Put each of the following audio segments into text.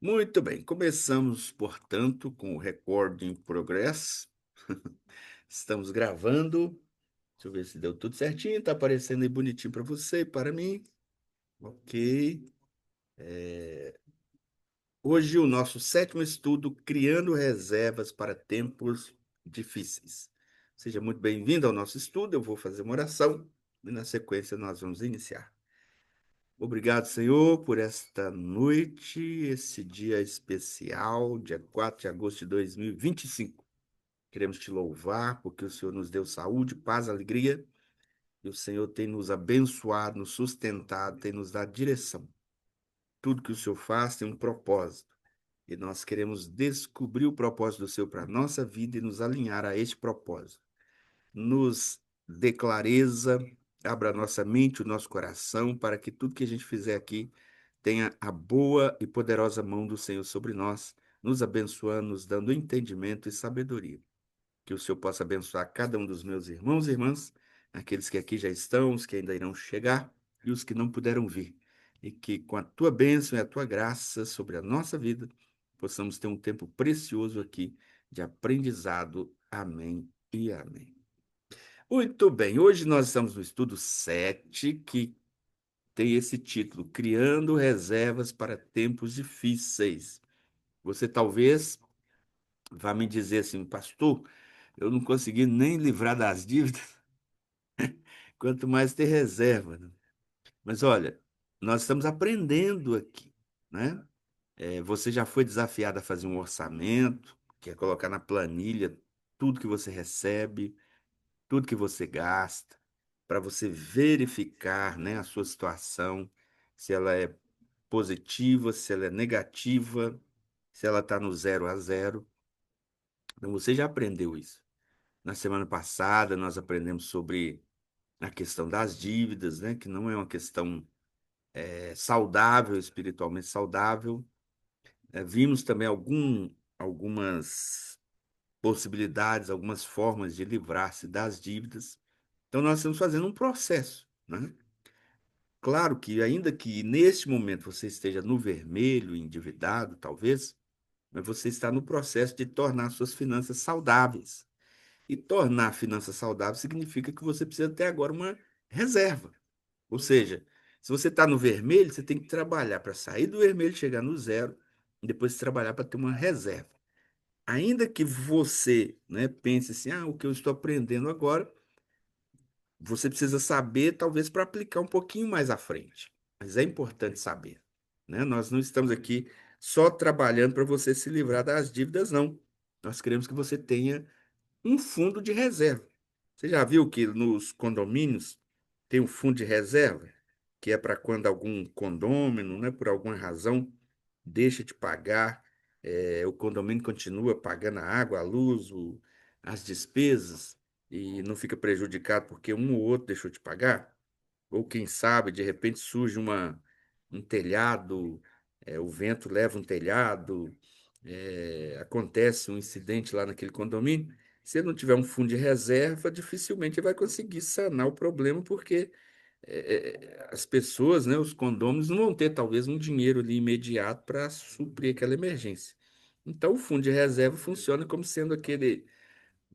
Muito bem, começamos, portanto, com o Recording Progress. Estamos gravando. Deixa eu ver se deu tudo certinho. Está aparecendo aí bonitinho para você e para mim. Ok. Hoje o nosso sétimo estudo, Criando Reservas para Tempos Difíceis. Seja muito bem-vindo ao nosso estudo. Eu vou fazer uma oração e, na sequência, nós vamos iniciar. Obrigado, Senhor, por esta noite, esse dia especial, dia 4 de agosto de 2025. Queremos te louvar porque o Senhor nos deu saúde, paz, alegria, e o Senhor tem nos abençoado, nos sustentado, tem nos dado direção. Tudo que o Senhor faz tem um propósito, e nós queremos descobrir o propósito do Senhor para a nossa vida e nos alinhar a este propósito. Nos dê clareza, abra a nossa mente, o nosso coração, para que tudo que a gente fizer aqui tenha a boa e poderosa mão do Senhor sobre nós, nos abençoando, nos dando entendimento e sabedoria. Que o Senhor possa abençoar cada um dos meus irmãos e irmãs, aqueles que aqui já estão, os que ainda irão chegar e os que não puderam vir. E que com a tua bênção e a tua graça sobre a nossa vida, possamos ter um tempo precioso aqui de aprendizado. Amém e amém. Muito bem, hoje nós estamos no estudo 7, que tem esse título, Criando Reservas para Tempos Difíceis. Você talvez vá me dizer assim, pastor, eu não consegui nem livrar das dívidas, quanto mais ter reserva, né? Mas olha, nós estamos aprendendo aqui, né? Você já foi desafiado a fazer um orçamento, que é colocar na planilha tudo que você recebe, tudo que você gasta, para você verificar, né, a sua situação, se ela é positiva, se ela é negativa, se ela está no 0 a 0. Então você já aprendeu isso. Na semana passada nós aprendemos sobre a questão das dívidas, né, que não é uma questão saudável, espiritualmente saudável. Vimos também algumas possibilidades, algumas formas de livrar-se das dívidas. Então nós estamos fazendo um processo, né? Claro que, ainda que neste momento você esteja no vermelho, endividado, talvez, mas você está no processo de tornar suas finanças saudáveis. E tornar finanças saudáveis significa que você precisa ter agora uma reserva. Ou seja, se você está no vermelho, você tem que trabalhar para sair do vermelho, chegar no 0, e depois trabalhar para ter uma reserva. Ainda que você, né, pense assim, o que eu estou aprendendo agora você precisa saber, talvez, para aplicar um pouquinho mais à frente. Mas é importante saber, né? Nós não estamos aqui só trabalhando para você se livrar das dívidas, não. Nós queremos que você tenha um fundo de reserva. Você já viu que nos condomínios tem um fundo de reserva, que é para quando algum condômino, né, por alguma razão, deixa de pagar, o condomínio continua pagando a água, a luz, as despesas, e não fica prejudicado porque um ou outro deixou de pagar? Ou quem sabe, de repente surge um telhado, o vento leva um telhado, acontece um incidente lá naquele condomínio. Se ele não tiver um fundo de reserva, dificilmente ele vai conseguir sanar o problema, porque as pessoas, né, os condôminos, não vão ter talvez um dinheiro ali imediato para suprir aquela emergência. Então, o fundo de reserva funciona como sendo aquele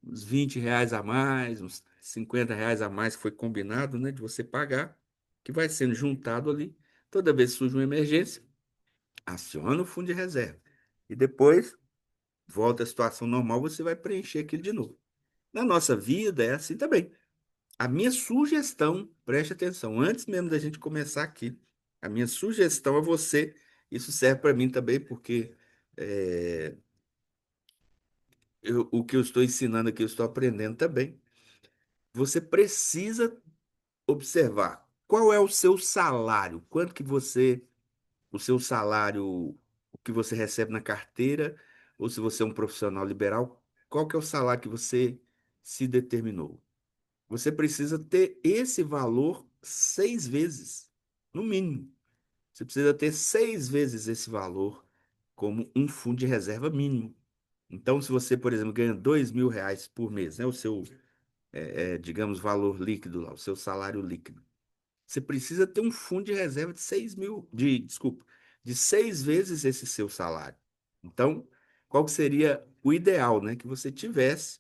uns R$ 20 a mais, uns R$ 50 a mais que foi combinado, né, de você pagar, que vai sendo juntado ali. Toda vez que surge uma emergência, aciona o fundo de reserva. E depois, volta à situação normal, você vai preencher aquilo de novo. Na nossa vida é assim também. A minha sugestão, preste atenção, antes mesmo da gente começar aqui, a minha sugestão a você, isso serve para mim também, porque é, o que eu estou ensinando aqui, eu estou aprendendo também. Você precisa observar qual é o seu salário, quanto que você, o seu salário, o que você recebe na carteira, ou se você é um profissional liberal, qual que é o salário que você se determinou. Você precisa ter esse valor 6 vezes, no mínimo. Você precisa ter 6 vezes esse valor como um fundo de reserva mínimo. Então, se você, por exemplo, ganha R$ 2.000 por mês, né, o seu, digamos, valor líquido lá, o seu salário líquido, você precisa ter um fundo de reserva de 6 mil, desculpa, de 6 vezes esse seu salário. Então, qual que seria o ideal, né? Que você tivesse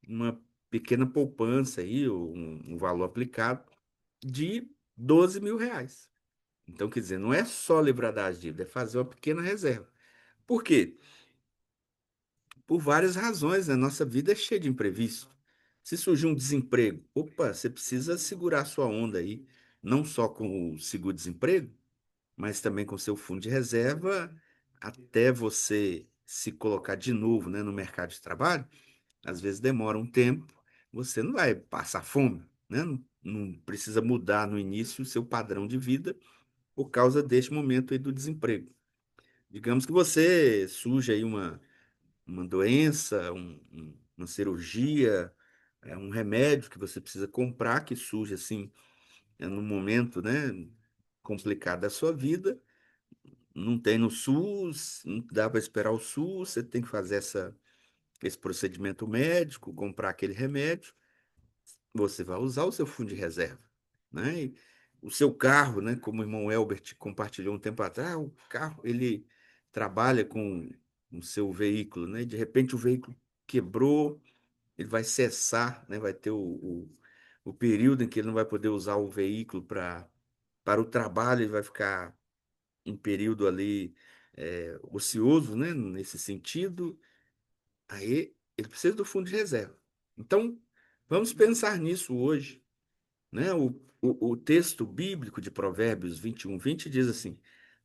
uma pequena poupança aí, ou um valor aplicado de R$ 12.000. Então, quer dizer, não é só livrar das dívidas, é fazer uma pequena reserva. Por quê? Por várias razões, né? Nossa vida é cheia de imprevisto. Se surgir um desemprego, opa, você precisa segurar sua onda aí, não só com o seguro-desemprego, mas também com seu fundo de reserva, até você se colocar de novo, né, no mercado de trabalho. Às vezes demora um tempo, você não vai passar fome, né? Não precisa mudar no início o seu padrão de vida por causa deste momento aí do desemprego. Digamos que você surge aí uma doença, uma cirurgia, um remédio que você precisa comprar, que surge assim, num momento, né, complicado da sua vida, não tem no SUS, não dá para esperar o SUS, você tem que fazer esse procedimento médico, comprar aquele remédio, você vai usar o seu fundo de reserva, né? E o seu carro, né, como o irmão Elbert compartilhou um tempo atrás, o carro, ele trabalha com o seu veículo, né? De repente o veículo quebrou, ele vai cessar, né? Vai ter o período em que ele não vai poder usar o veículo para o trabalho, ele vai ficar um período ali ocioso, né? Nesse sentido, aí ele precisa do fundo de reserva. Então, vamos pensar nisso hoje, né? O texto bíblico de Provérbios 21:20 diz assim: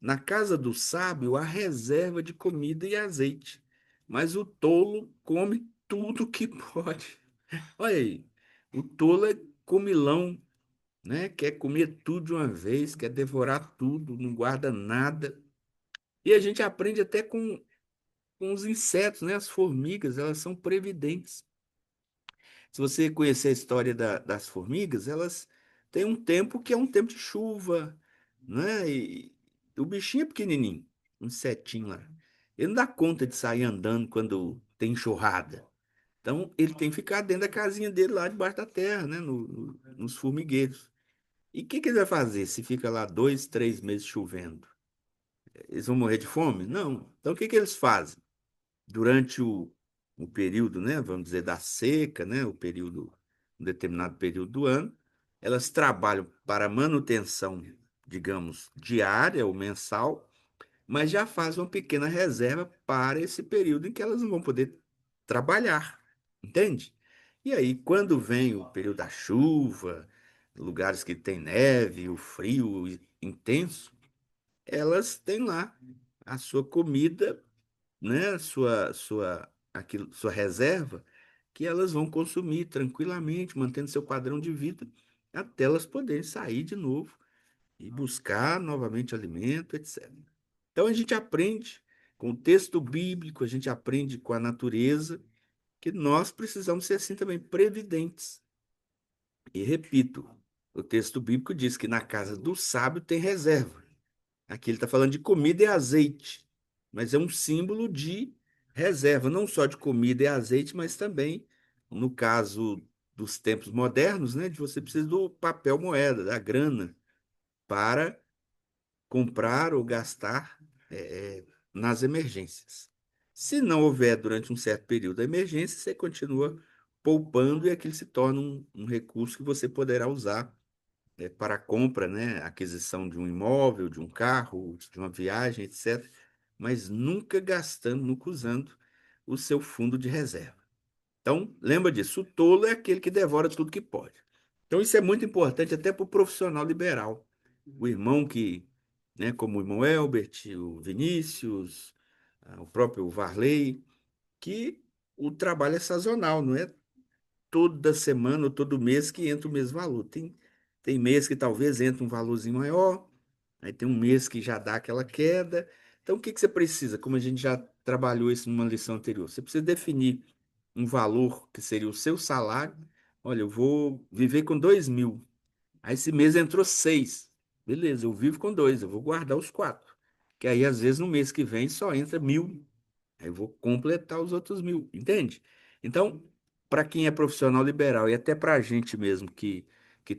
Na casa do sábio há reserva de comida e azeite, mas o tolo come tudo que pode. Olha aí, o tolo é comilão, né? Quer comer tudo de uma vez, quer devorar tudo, não guarda nada. E a gente aprende até com os insetos, né? As formigas, elas são previdentes. Se você conhecer a história das formigas, elas têm um tempo que é um tempo de chuva, né? E o bichinho é pequenininho, um insetinho lá. Ele não dá conta de sair andando quando tem enxurrada. Então, ele tem que ficar dentro da casinha dele lá debaixo da terra, né? Nos formigueiros. E o que que ele vai fazer se fica lá 2, 3 meses chovendo? Eles vão morrer de fome? Não. Então, o que que eles fazem? Durante o período, né, vamos dizer, da seca, né, um determinado período do ano, elas trabalham para manutenção, digamos, diária ou mensal, mas já fazem uma pequena reserva para esse período em que elas não vão poder trabalhar, entende? E aí, quando vem o período da chuva, lugares que tem neve, o frio intenso, elas têm lá a sua comida, né, sua reserva, que elas vão consumir tranquilamente, mantendo seu padrão de vida, até elas poderem sair de novo e buscar novamente alimento, etc. Então a gente aprende com o texto bíblico, a gente aprende com a natureza, que nós precisamos ser assim também, previdentes. E repito, o texto bíblico diz que na casa do sábio tem reserva. Aqui ele está falando de comida e azeite, mas é um símbolo de reserva, não só de comida e azeite, mas também, no caso dos tempos modernos, né, de você precisa do papel moeda, da grana, para comprar ou gastar nas emergências. Se não houver durante um certo período a emergência, você continua poupando e aquilo se torna um recurso que você poderá usar para a compra, né, aquisição de um imóvel, de um carro, de uma viagem, etc., mas nunca gastando, nunca usando o seu fundo de reserva. Então, lembra disso, o tolo é aquele que devora tudo que pode. Então, isso é muito importante até para o profissional liberal. O irmão que, né, como o irmão Elbert, o Vinícius, o próprio Varley, que o trabalho é sazonal, não é toda semana ou todo mês que entra o mesmo valor. Tem mês que talvez entre um valorzinho maior, aí tem um mês que já dá aquela queda. Então, o que que você precisa? Como a gente já trabalhou isso numa lição anterior, você precisa definir um valor que seria o seu salário. Olha, eu vou viver com 2.000. Aí esse mês entrou 6. Beleza, eu vivo com 2, eu vou guardar os 4. Que aí, às vezes, no mês que vem só entra 1.000. Aí eu vou completar os outros 1.000, entende? Então, para quem é profissional liberal e até para a gente mesmo que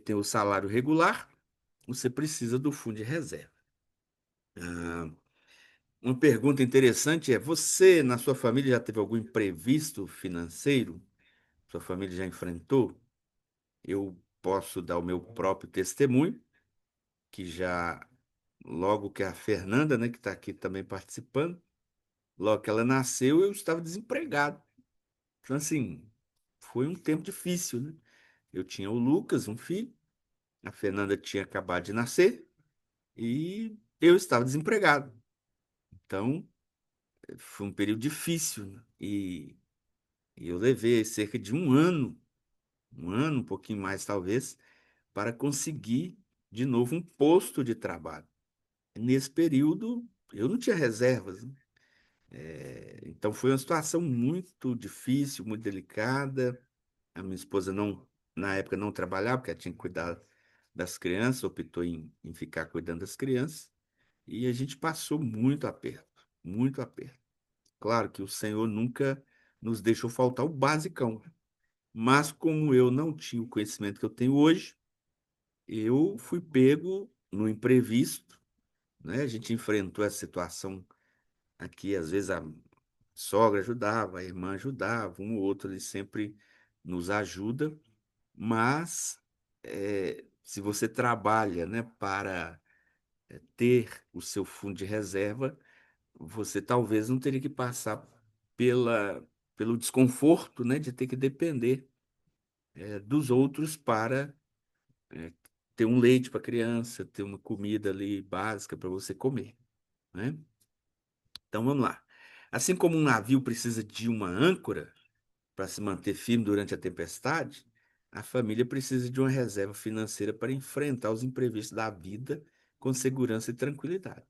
tem o salário regular, você precisa do fundo de reserva. uma pergunta interessante é: você, na sua família, já teve algum imprevisto financeiro? Sua família já enfrentou? Eu posso dar o meu próprio testemunho, que já, logo que a Fernanda, né, que está aqui também participando, logo que ela nasceu, eu estava desempregado. Então, assim, foi um tempo difícil, né? Eu tinha o Lucas, um filho, a Fernanda tinha acabado de nascer e eu estava desempregado. Então, foi um período difícil, né? E eu levei cerca de um ano, um pouquinho mais talvez, para conseguir de novo um posto de trabalho. Nesse período, eu não tinha reservas, né? Então foi uma situação muito difícil, muito delicada. A minha esposa não, na época não trabalhava, porque ela tinha que cuidar das crianças, optou em ficar cuidando das crianças. E a gente passou muito aperto, muito aperto. Claro que o Senhor nunca nos deixou faltar o basicão, mas como eu não tinha o conhecimento que eu tenho hoje, eu fui pego no imprevisto, né? A gente enfrentou essa situação aqui, às vezes a sogra ajudava, a irmã ajudava, um ou outro ele sempre nos ajuda, mas se você trabalha, né, para ter o seu fundo de reserva, você talvez não teria que passar pelo desconforto, né, de ter que depender dos outros para é, ter um leite para a criança, ter uma comida ali básica para você comer, né? Então vamos lá. Assim como um navio precisa de uma âncora para se manter firme durante a tempestade, a família precisa de uma reserva financeira para enfrentar os imprevistos da vida com segurança e tranquilidade.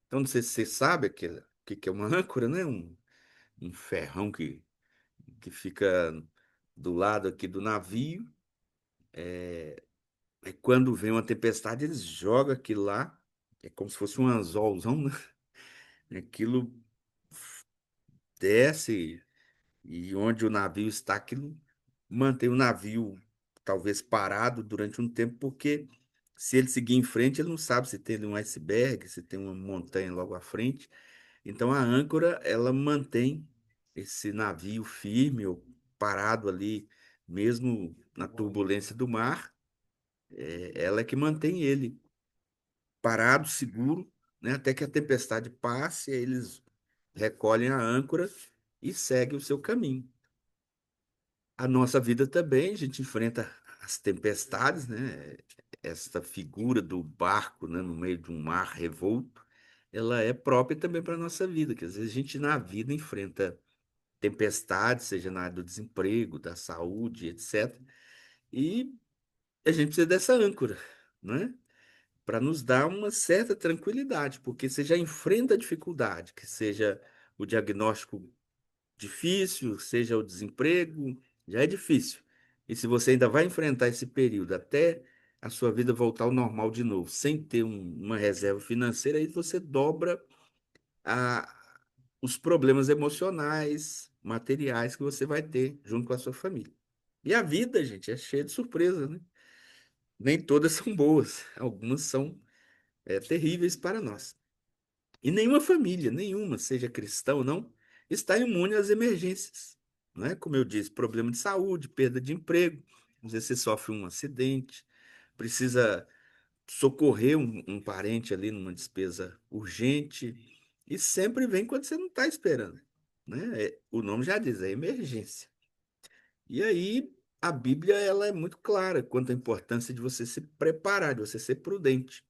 Então, não sei se você sabe o que é uma âncora, né? Um ferrão que fica do lado aqui do navio. É quando vem uma tempestade, eles jogam aquilo lá, é como se fosse um anzolzão, né? Aquilo desce e onde o navio está, aquilo mantém o navio talvez parado durante um tempo, porque se ele seguir em frente, ele não sabe se tem um iceberg, se tem uma montanha logo à frente. Então a âncora, ela mantém esse navio firme ou parado ali, mesmo na turbulência do mar, ela é que mantém ele parado, seguro, né, até que a tempestade passe, aí eles recolhem a âncora e seguem o seu caminho. A nossa vida também, a gente enfrenta as tempestades, né? Essa figura do barco, né, no meio de um mar revolto, ela é própria também para a nossa vida, que às vezes a gente na vida enfrenta tempestades, seja na área do desemprego, da saúde, etc. E a gente precisa dessa âncora, né? Para nos dar uma certa tranquilidade, porque você já enfrenta a dificuldade, que seja o diagnóstico difícil, seja o desemprego, já é difícil. E se você ainda vai enfrentar esse período até a sua vida voltar ao normal de novo, sem ter uma reserva financeira, aí você dobra a, os problemas emocionais, materiais que você vai ter junto com a sua família. E a vida, gente, é cheia de surpresas, né? Nem todas são boas, algumas são terríveis para nós. E nenhuma família, nenhuma, seja cristã ou não, está imune às emergências. Não é? Como eu disse, problema de saúde, perda de emprego, às vezes você sofre um acidente, precisa socorrer um parente ali numa despesa urgente, e sempre vem quando você não está esperando. Né? O nome já diz, é emergência. E aí a Bíblia ela é muito clara quanto à importância de você se preparar, de você ser prudente.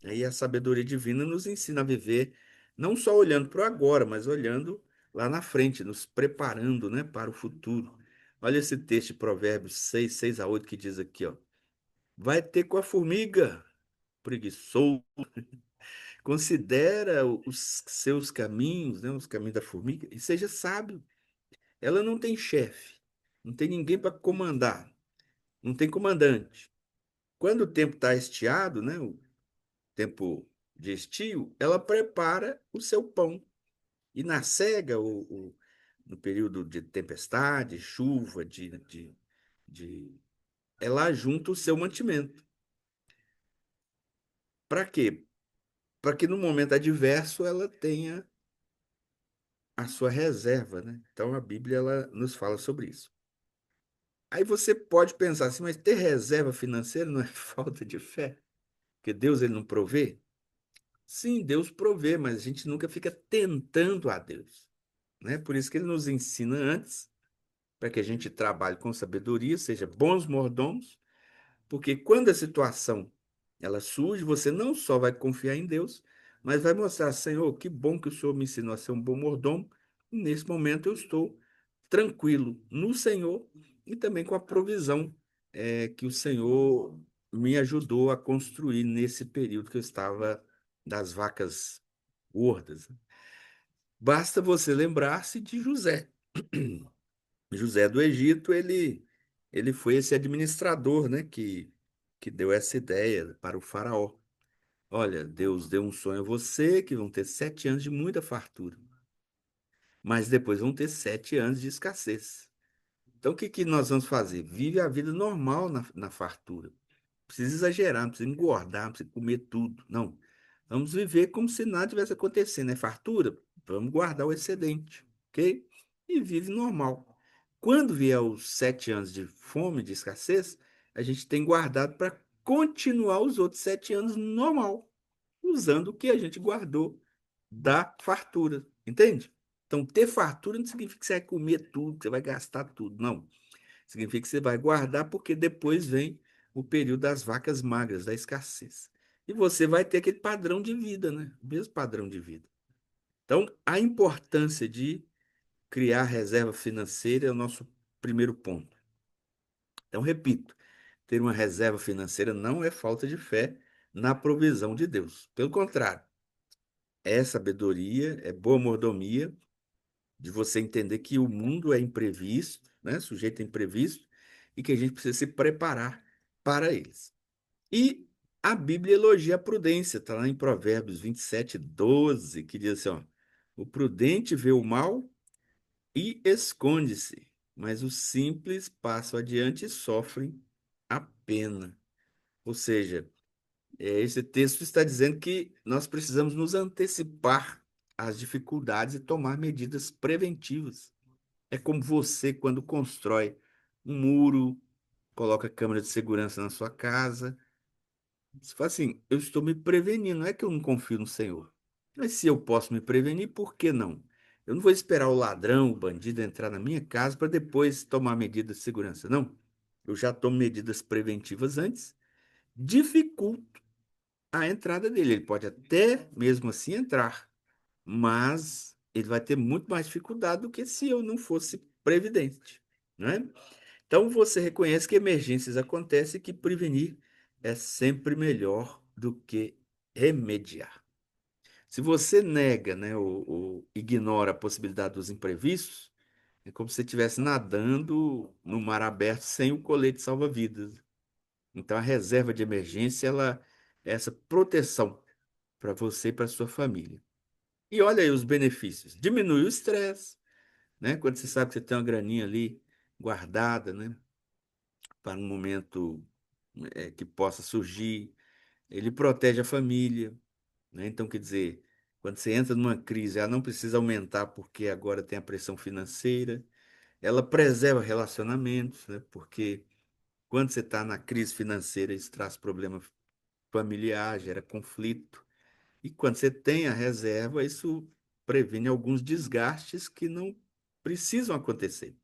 Aí a sabedoria divina nos ensina a viver não só olhando para o agora, mas olhando lá na frente, nos preparando, né, para o futuro. Olha esse texto de Provérbios 6, 6 a 8 que diz aqui, ó. Vai ter com a formiga, preguiçoso, considera os seus caminhos, né, os caminhos da formiga, e seja sábio. Ela não tem chefe, não tem ninguém para comandar, não tem comandante. Quando o tempo está estiado, né, o tempo de estio, ela prepara o seu pão. E na cega, no período de tempestade, chuva, de, ela junta o seu mantimento. Para quê? Para que no momento adverso ela tenha a sua reserva, né? Então a Bíblia ela nos fala sobre isso. Aí você pode pensar assim, mas ter reserva financeira não é falta de fé? Porque Deus ele não provê? Sim, Deus provê, mas a gente nunca fica tentando a Deus, né? Por isso que ele nos ensina antes, para que a gente trabalhe com sabedoria, seja bons mordomos, porque quando a situação ela surge, você não só vai confiar em Deus, mas vai mostrar, Senhor, que bom que o Senhor me ensinou a ser um bom mordomo. E nesse momento eu estou tranquilo no Senhor e também com a provisão que o Senhor me ajudou a construir nesse período que eu estava das vacas gordas. Basta você lembrar-se de José. José do Egito, ele foi esse administrador, né, que deu essa ideia para o faraó. Olha, Deus deu um sonho a você que vão ter 7 anos de muita fartura, mas depois vão ter 7 anos de escassez. Então, o que que nós vamos fazer? Vive a vida normal na fartura. Não precisa exagerar, não precisa engordar, não precisa comer tudo. Não. Vamos viver como se nada tivesse acontecendo. É fartura? Vamos guardar o excedente, ok? E vive normal. Quando vier os 7 anos de fome, de escassez, a gente tem guardado para continuar os outros 7 anos normal, usando o que a gente guardou da fartura, entende? Então, ter fartura não significa que você vai comer tudo, que você vai gastar tudo, não. Significa que você vai guardar porque depois vem o período das vacas magras, da escassez. E você vai ter aquele padrão de vida, né? O mesmo padrão de vida. Então, a importância de criar reserva financeira é o nosso primeiro ponto. Então, repito, ter uma reserva financeira não é falta de fé na provisão de Deus. Pelo contrário, é sabedoria, é boa mordomia de você entender que o mundo é imprevisto, né? Sujeito a imprevisto, e que a gente precisa se preparar para eles. E a Bíblia elogia a prudência, está lá em Provérbios 27:12, que diz assim, ó, o prudente vê o mal e esconde-se, mas os simples passam adiante e sofrem a pena. Ou seja, esse texto está dizendo que nós precisamos nos antecipar às dificuldades e tomar medidas preventivas. É como você, quando constrói um muro, coloca câmera de segurança na sua casa. Você fala assim: eu estou me prevenindo, não é que eu não confio no Senhor. Mas se eu posso me prevenir, por que não? Eu não vou esperar o ladrão, o bandido entrar na minha casa para depois tomar medidas de segurança, não. Eu já tomo medidas preventivas antes, dificulto a entrada dele. Ele pode até mesmo assim entrar, mas ele vai ter muito mais dificuldade do que se eu não fosse previdente, né? Então você reconhece que emergências acontecem e que prevenir é sempre melhor do que remediar. Se você nega, né, ou ignora a possibilidade dos imprevistos, é como se você estivesse nadando no mar aberto sem o colete salva-vidas. Então a reserva de emergência ela é essa proteção para você e para sua família. E olha aí os benefícios. Diminui o estresse, né? Quando você sabe que você tem uma graninha ali guardada, né? Para um momento que possa surgir. Ele protege a família, né? Então, quer dizer, quando você entra numa crise, ela não precisa aumentar porque agora tem a pressão financeira. Ela preserva relacionamentos, né? Porque quando você está na crise financeira, isso traz problema familiar, gera conflito. E quando você tem a reserva, isso previne alguns desgastes que não precisam acontecer.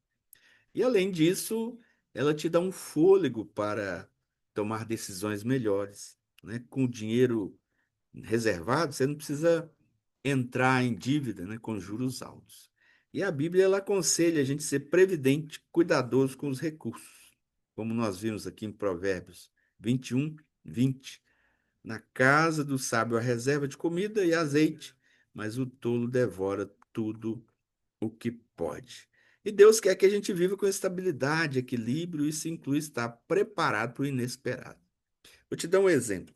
E além disso, ela te dá um fôlego para tomar decisões melhores, né? Com o dinheiro reservado, você não precisa entrar em dívida, né, com juros altos. E a Bíblia ela aconselha a gente ser previdente, cuidadoso com os recursos, como nós vimos aqui em Provérbios 21:20. Na casa do sábio há reserva de comida e azeite, mas o tolo devora tudo o que pode. E Deus quer que a gente viva com estabilidade, equilíbrio, e isso inclui estar preparado para o inesperado. Vou te dar um exemplo.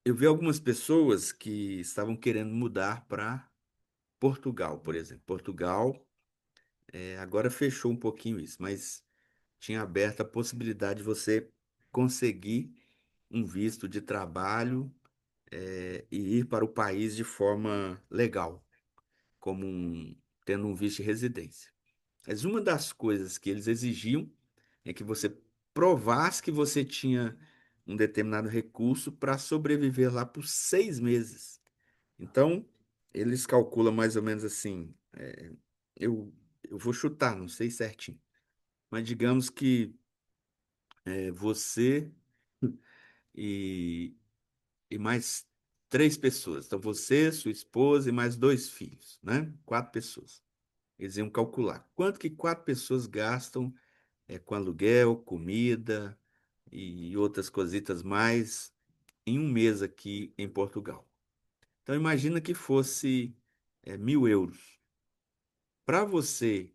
Eu vi algumas pessoas que estavam querendo mudar para Portugal, por exemplo. Portugal, agora fechou um pouquinho isso, mas tinha aberto a possibilidade de você conseguir um visto de trabalho, e vir para o país de forma legal, tendo um visto de residência. Mas uma das coisas que eles exigiam é que você provasse que você tinha um determinado recurso para sobreviver lá por 6 meses. Então, eles calculam mais ou menos assim, eu vou chutar, não sei certinho, mas digamos que você e, e mais 3 pessoas. Então, você, sua esposa e mais 2 filhos, né? 4 pessoas. Eles iam calcular quanto que 4 pessoas gastam com aluguel, comida e outras cositas mais em um mês aqui em Portugal. Então, imagina que fosse 1.000 euros. Para você,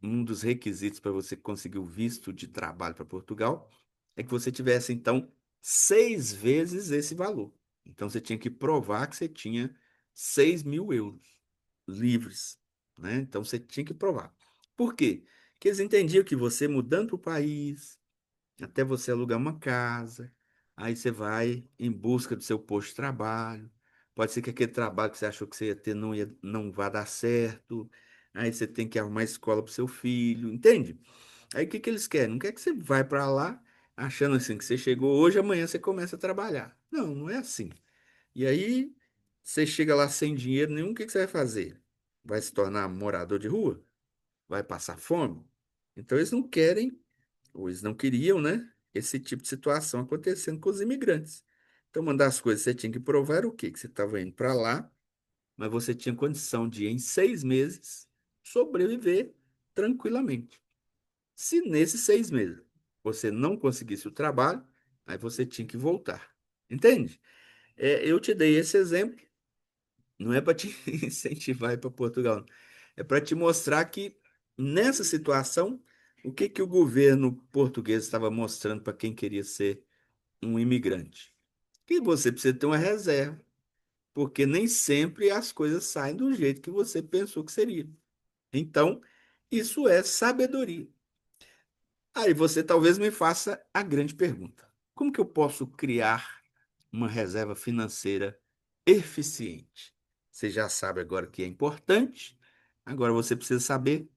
um dos requisitos para você conseguir o visto de trabalho para Portugal é que você tivesse, então, 6 vezes esse valor. Então, você tinha que provar que você tinha 6.000 euros livres, né? Então, você tinha que provar. Por quê? Porque eles entendiam que você mudando para o país, até você alugar uma casa, aí você vai em busca do seu posto de trabalho. Pode ser que aquele trabalho que você achou que você ia ter não vá dar certo. Aí você tem que arrumar escola para o seu filho, entende? Aí o que que eles querem? Não quer que você vai para lá achando assim que você chegou hoje, amanhã você começa a trabalhar. Não, não é assim. E aí você chega lá sem dinheiro nenhum, o que que você vai fazer? Vai se tornar morador de rua? Vai passar fome? Então eles não querem ou eles não queriam, né? Esse tipo de situação acontecendo com os imigrantes. Então, uma das coisas que você tinha que provar era o quê? Que você estava indo para lá, mas você tinha condição de, em 6 meses, sobreviver tranquilamente. Se nesses 6 meses você não conseguisse o trabalho, aí você tinha que voltar. Entende? Eu te dei esse exemplo, não é para te incentivar a ir para Portugal, não. É para te mostrar que nessa situação, o que que o governo português estava mostrando para quem queria ser um imigrante? Que você precisa ter uma reserva, porque nem sempre as coisas saem do jeito que você pensou que seria. Então, isso é sabedoria. Aí você talvez me faça a grande pergunta: como que eu posso criar uma reserva financeira eficiente? Você já sabe agora que é importante, agora você precisa saber o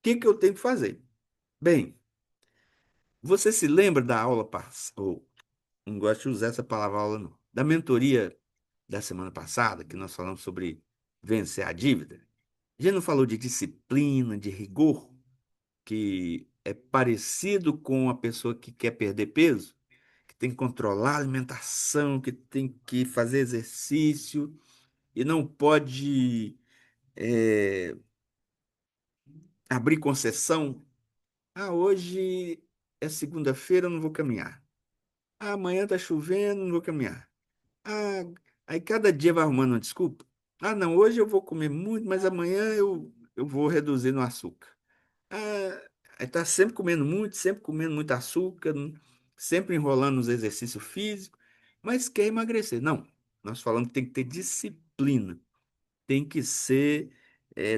que que eu tenho que fazer. Bem, você se lembra da aula passada, ou não gosto de usar essa palavra aula, não, da mentoria da semana passada, que nós falamos sobre vencer a dívida? A gente não falou de disciplina, de rigor, que é parecido com a pessoa que quer perder peso, que tem que controlar a alimentação, que tem que fazer exercício e não pode é, abrir concessão. Ah, hoje é segunda-feira, eu não vou caminhar. Ah, amanhã tá chovendo, não vou caminhar. Ah, aí cada dia vai arrumando uma desculpa. Ah, não, hoje eu vou comer muito, mas amanhã eu vou reduzir no açúcar. Ah, aí tá sempre comendo muito açúcar, sempre enrolando nos exercícios físicos, mas quer emagrecer. Não, nós falamos que tem que ter disciplina, tem que ser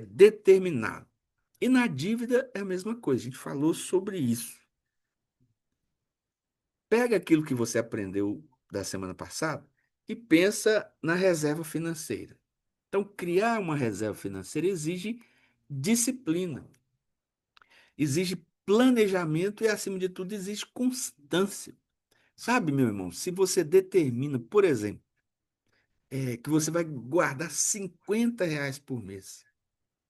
determinado. E na dívida é a mesma coisa, a gente falou sobre isso. Pega aquilo que você aprendeu da semana passada e pensa na reserva financeira. Então, criar uma reserva financeira exige disciplina, exige planejamento e, acima de tudo, exige constância. Sabe, meu irmão, se você determina, por exemplo, que você vai guardar R$ 50 por mês,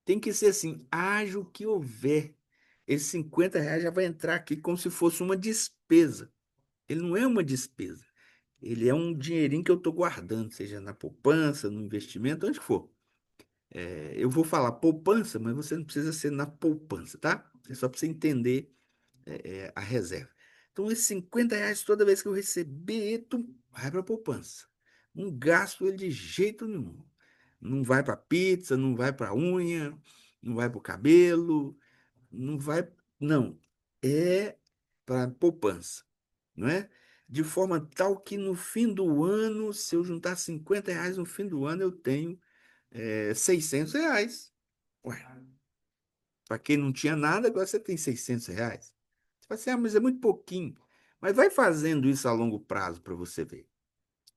tem que ser assim, haja o que houver. Esses R$ 50 já vai entrar aqui como se fosse uma despesa. Ele não é uma despesa. Ele é um dinheirinho que eu estou guardando, seja na poupança, no investimento, onde for. Eu vou falar poupança, mas você não precisa ser na poupança, tá? É só para você entender a reserva. Então, esses R$ 50, toda vez que eu receber, vai para a poupança. Não gasto ele de jeito nenhum. Não vai para pizza, não vai para unha, não vai para o cabelo, não vai. Não. É para poupança, não é? De forma tal que no fim do ano, se eu juntar R$ 50 no fim do ano, eu tenho R$ 600. Ué, para quem não tinha nada, agora você tem R$ 600. Você fala assim, ah, mas é muito pouquinho. Mas vai fazendo isso a longo prazo para você ver.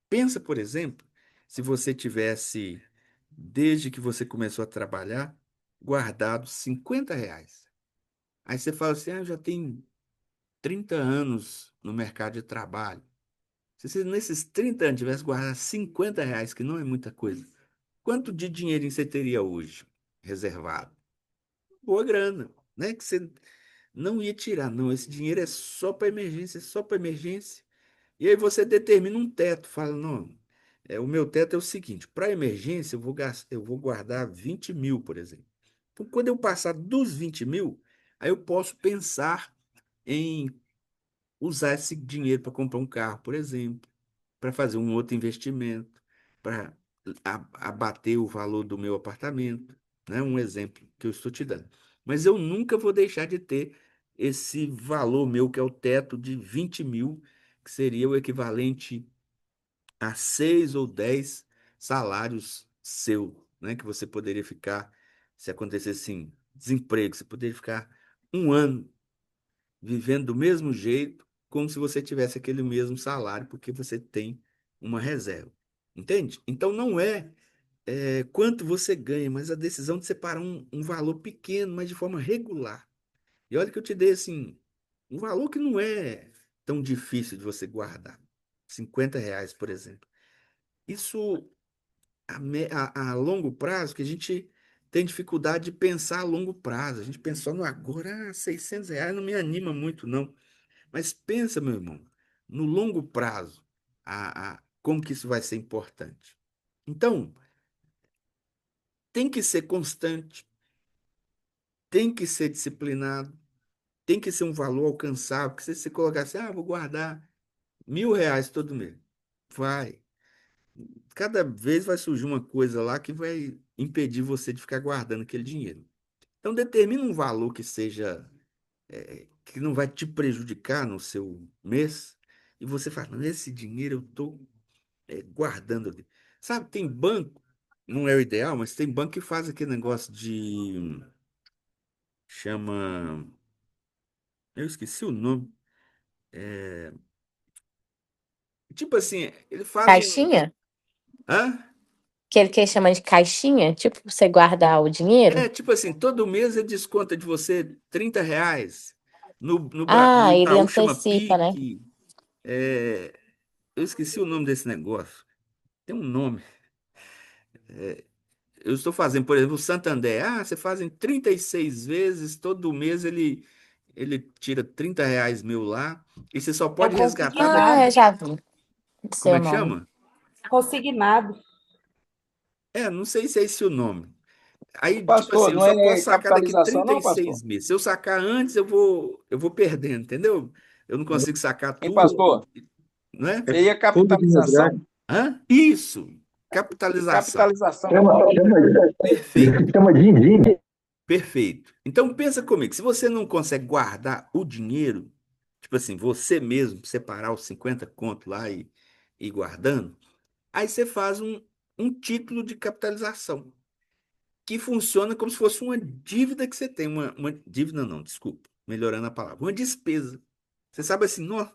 Pensa, por exemplo, se você tivesse, desde que você começou a trabalhar, guardado R$ 50. Aí você fala assim, ah, eu já tenho 30 anos no mercado de trabalho. Se você nesses 30 anos tivesse guardado R$ 50, que não é muita coisa, quanto de dinheiro você teria hoje reservado? Boa grana, né? Que você não ia tirar, não. Esse dinheiro é só para emergência, é só para emergência. E aí você determina um teto, fala, não, o meu teto é o seguinte, para emergência eu vou guardar 20 mil, por exemplo. Então, quando eu passar dos 20 mil, aí eu posso pensar em usar esse dinheiro para comprar um carro, por exemplo, para fazer um outro investimento, para abater o valor do meu apartamento, né? Um exemplo que eu estou te dando. Mas eu nunca vou deixar de ter esse valor meu, que é o teto de 20 mil, que seria o equivalente a 6 ou 10 salários seu, né? Que você poderia ficar, se acontecesse assim, desemprego, você poderia ficar um ano vivendo do mesmo jeito, como se você tivesse aquele mesmo salário, porque você tem uma reserva. Entende? Então não é quanto você ganha, mas a decisão de separar um valor pequeno, mas de forma regular. E olha que eu te dei assim, um valor que não é tão difícil de você guardar. R$ 50, por exemplo. Isso a longo prazo, que a gente tem dificuldade de pensar a longo prazo. A gente pensou no agora, R$ 600 não me anima muito, não. Mas pensa, meu irmão, no longo prazo, como que isso vai ser importante. Então, tem que ser constante, tem que ser disciplinado, tem que ser um valor alcançável, porque se você colocar assim, ah, vou guardar R$ 1.000 todo mês, vai. Cada vez vai surgir uma coisa lá que vai impedir você de ficar guardando aquele dinheiro. Então, determina um valor que seja, que não vai te prejudicar no seu mês, e você fala, mas esse dinheiro eu estou guardando ali. Sabe, tem banco, não é o ideal, mas tem banco que faz aquele negócio de, chama, eu esqueci o nome, tipo assim, ele faz um, Caixinha? hã? Que ele quer chamar de caixinha? Tipo, você guardar o dinheiro? Tipo assim, todo mês ele desconta de você R$ 30. No Ah, ele Itaú chama antecipa, né? Pique, eu esqueci o nome desse negócio, tem um nome. Eu estou fazendo, por exemplo, o Santander. Ah, você faz em 36 vezes, todo mês ele tira R$ 30 meu lá, e você só É o pode resgatar Ah, eu consignado. daqui. já vi Como seu é que nome. chama? Consignado. Não sei se é esse o nome. Aí, tipo assim, Pastor, eu não só é posso sacar daqui capitalização, trinta não, e pastor? seis meses. Se eu sacar antes, eu vou perdendo, entendeu? Eu não consigo sacar Hein, tudo, pastor? né? Seria Fundo de capitalização. resgate. Hã? Isso, capitalização. Capitalização. Perfeito. Chama din-din. Perfeito. Então pensa comigo, se você não consegue guardar o dinheiro, tipo assim, você mesmo separar os 50 conto lá e ir guardando, aí você faz um título de capitalização, que funciona como se fosse uma dívida que você tem, uma dívida não, desculpa, melhorando a palavra, uma despesa. Você sabe assim, não,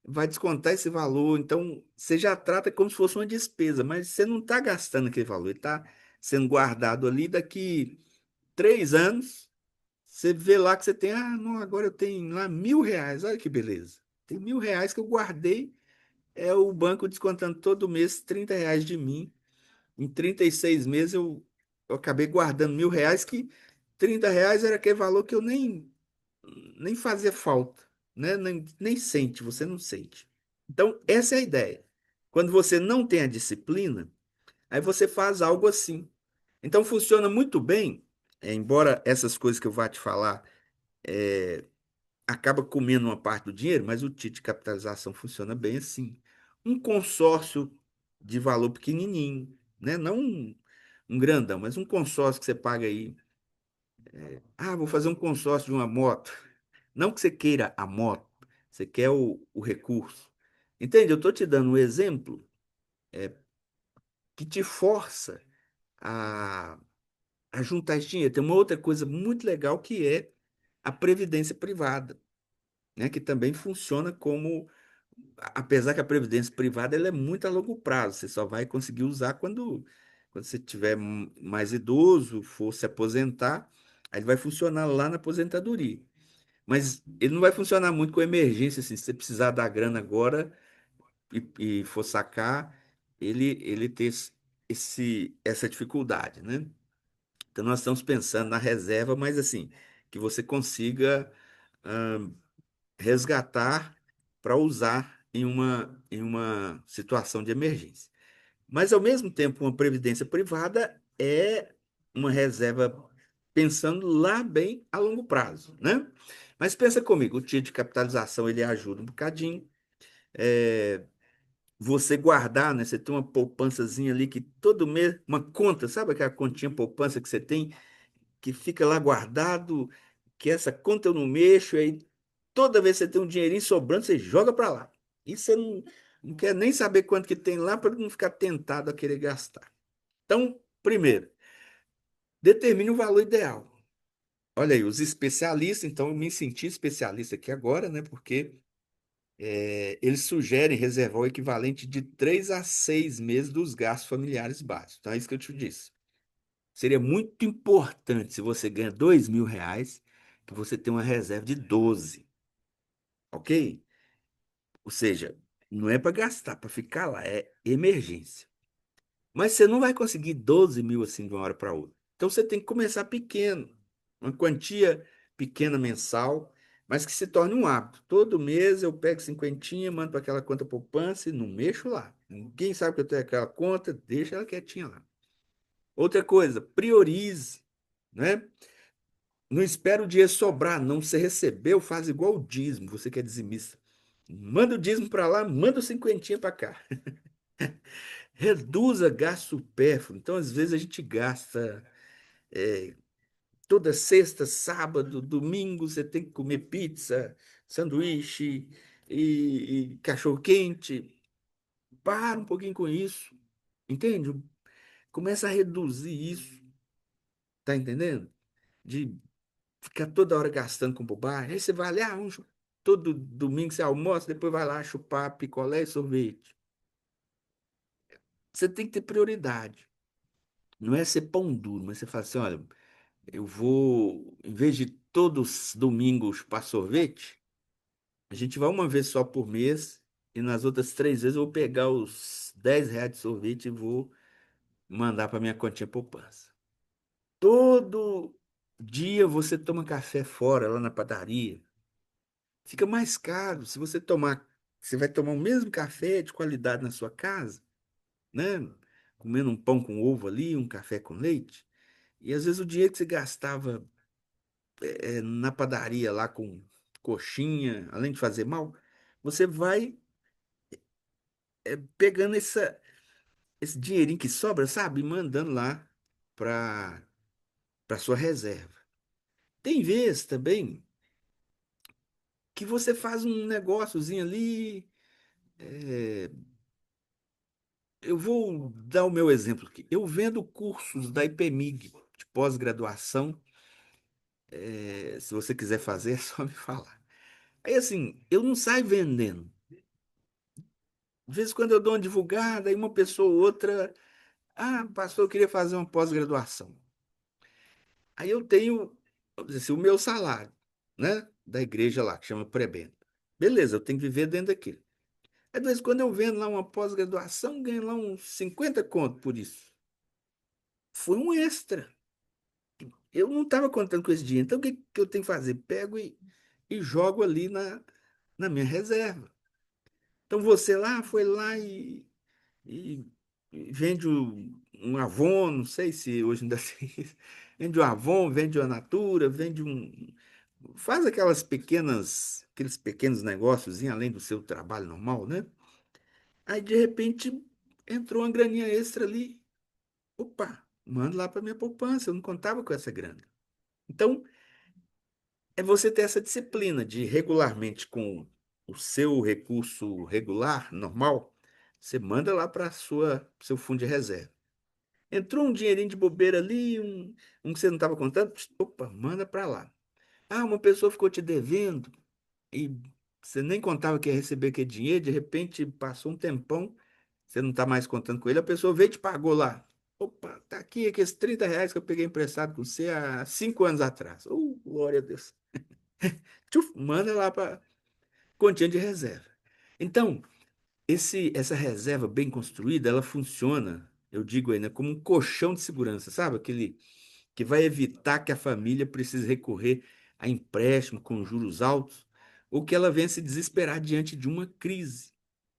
vai descontar esse valor, então você já trata como se fosse uma despesa, mas você não está gastando aquele valor, ele está sendo guardado ali daqui 3 anos. Você vê lá que você tem, ah, não, agora eu tenho lá R$ 1.000, olha que beleza. Tem R$ 1.000 que eu guardei, é o banco descontando todo mês R$ 30 de mim. Em 36 meses eu acabei guardando R$ 1.000, que R$ 30 era aquele valor que eu nem fazia falta, né? Nem sente, você não sente. Então, essa é a ideia. Quando você não tem a disciplina, aí você faz algo assim. Então, funciona muito bem, embora essas coisas que eu vá te falar acaba comendo uma parte do dinheiro, mas o título de capitalização funciona bem assim. Um consórcio de valor pequenininho, né? Não um grandão, mas um consórcio que você paga aí. Ah, vou fazer um consórcio de uma moto. Não que você queira a moto, você quer o recurso. Entende? Eu estou te dando um exemplo que te força a, a juntar esse dinheiro. Tem uma outra coisa muito legal que é a previdência privada, né? Que também funciona como apesar que a previdência privada ela é muito a longo prazo, você só vai conseguir usar quando você tiver mais idoso, for se aposentar, aí ele vai funcionar lá na aposentadoria. Mas ele não vai funcionar muito com emergência, assim, se você precisar da grana agora e for sacar, ele ter essa dificuldade, né? Então nós estamos pensando na reserva, mas assim, que você consiga resgatar para usar em uma situação de emergência. Mas, ao mesmo tempo, uma previdência privada é uma reserva pensando lá bem a longo prazo, né? Mas pensa comigo, o tiro de capitalização ele ajuda um bocadinho. É, você guardar, né? Você tem uma poupançazinha ali que todo mês, uma conta, sabe aquela continha poupança que você tem? Que fica lá guardado, que essa conta eu não mexo, e aí toda vez que você tem um dinheirinho sobrando, você joga para lá. E você não quer nem saber quanto que tem lá para não ficar tentado a querer gastar. Então, primeiro, determine o valor ideal. Olha aí, os especialistas, então eu me senti especialista aqui agora, né? Porque eles sugerem reservar o equivalente de 3 a 6 meses dos gastos familiares básicos. Então é isso que eu te disse. Seria muito importante se você ganha R$ 2.000, que você tenha uma reserva de 12, ok? Ou seja, não é para gastar, para ficar lá, é emergência. Mas você não vai conseguir 12.000 assim de uma hora para outra. Então você tem que começar pequeno, uma quantia pequena mensal, mas que se torne um hábito. Todo mês eu pego cinquentinha, mando para aquela conta poupança e não mexo lá. Ninguém sabe que eu tenho aquela conta, deixa ela quietinha lá. Outra coisa, priorize, né? Não espera o dinheiro sobrar, não. Você recebeu, faz igual o dízimo, você que é dizimista. Manda o dízimo para lá, manda o cinquentinha para cá. Reduza gasto supérfluo. Então, às vezes, a gente gasta toda sexta, sábado, domingo, você tem que comer pizza, sanduíche e cachorro-quente. Para um pouquinho com isso, entende? Começa a reduzir isso, tá entendendo? De ficar toda hora gastando com bobagem. Aí você vai ali, todo domingo você almoça, depois vai lá chupar picolé e sorvete. Você tem que ter prioridade. Não é ser pão duro, mas você fala assim, olha, eu vou, em vez de todos domingos chupar sorvete, a gente vai uma vez só por mês e nas outras 3 vezes eu vou pegar os R$ 10 de sorvete e vou mandar para minha continha poupança. Todo dia você toma café fora, lá na padaria. Fica mais caro. Se você tomar, você vai tomar o mesmo café de qualidade na sua casa, né? Comendo um pão com ovo ali, um café com leite. E às vezes o dinheiro que você gastava na padaria lá com coxinha, além de fazer mal, você vai pegando esse dinheirinho que sobra, sabe? E mandando lá para para sua reserva. Tem vezes também que você faz um negóciozinho ali. é, Eu vou dar o meu exemplo aqui. Eu vendo cursos da IPEMIG de pós-graduação. Se você quiser fazer, é só me falar. Aí assim, eu não saio vendendo. De vez em quando eu dou uma divulgada, aí uma pessoa ou outra, pastor, eu queria fazer uma pós-graduação. Aí eu tenho, vamos dizer assim, o meu salário, né? Da igreja lá, que chama prebenda. Beleza, eu tenho que viver dentro daquilo. Aí de vez em quando eu vendo lá uma pós-graduação, ganho lá uns 50 conto por isso. Foi um extra. Eu não estava contando com esse dinheiro. Então, o que, que eu tenho que fazer? Pego e jogo ali na minha reserva. Então, você lá foi lá e vende um Avon, não sei se hoje ainda tem isso. Vende um Avon, vende uma Natura, vende um. Faz aqueles pequenos negócios, além do seu trabalho normal, né? Aí, de repente, entrou uma graninha extra ali. Opa, manda lá para minha poupança. Eu não contava com essa grana. Então, é você ter essa disciplina de regularmente com o seu recurso regular, normal, você manda lá para sua seu fundo de reserva. Entrou um dinheirinho de bobeira ali, um que você não estava contando, opa, manda para lá. Uma pessoa ficou te devendo e você nem contava que ia receber aquele dinheiro, de repente passou um tempão, você não está mais contando com ele, a pessoa veio e te pagou lá. Opa, tá aqui aqueles R$ 30 que eu peguei emprestado com você há 5 anos atrás. Glória a Deus. Tchuf, manda lá para continha de reserva. Então, essa reserva bem construída, ela funciona, eu digo ainda, como um colchão de segurança, sabe? Aquele que vai evitar que a família precise recorrer a empréstimo com juros altos ou que ela venha se desesperar diante de uma crise,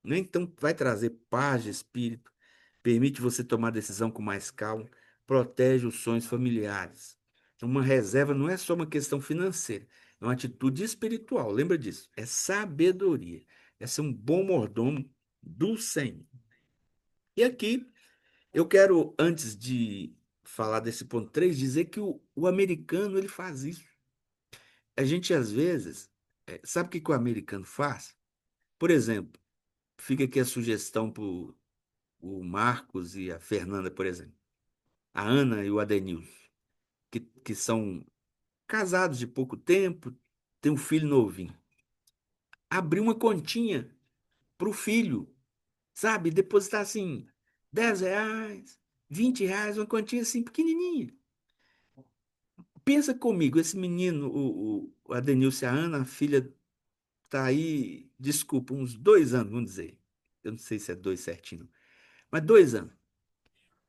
né? Então, vai trazer paz de espírito, permite você tomar decisão com mais calma, protege os sonhos familiares. Uma reserva não é só uma questão financeira, é uma atitude espiritual. Lembra disso? É sabedoria. É ser um bom mordomo do Senhor. E aqui eu quero, antes de falar desse ponto 3 dizer que o americano ele faz isso. A gente, às vezes, sabe o que, que o americano faz? Por exemplo, fica aqui a sugestão para o Marcos e a Fernanda, por exemplo, a Ana e o Adenilson, que são casados de pouco tempo, tem um filho novinho. Abrir uma continha para o filho, sabe? Depositar assim, R$ 10, R$ 20, uma continha assim pequenininha. Pensa comigo, esse menino, o Adenilson e a Ana, a filha tá aí, desculpa, uns 2 anos, vamos dizer. Eu não sei se é dois certinho, mas 2 anos.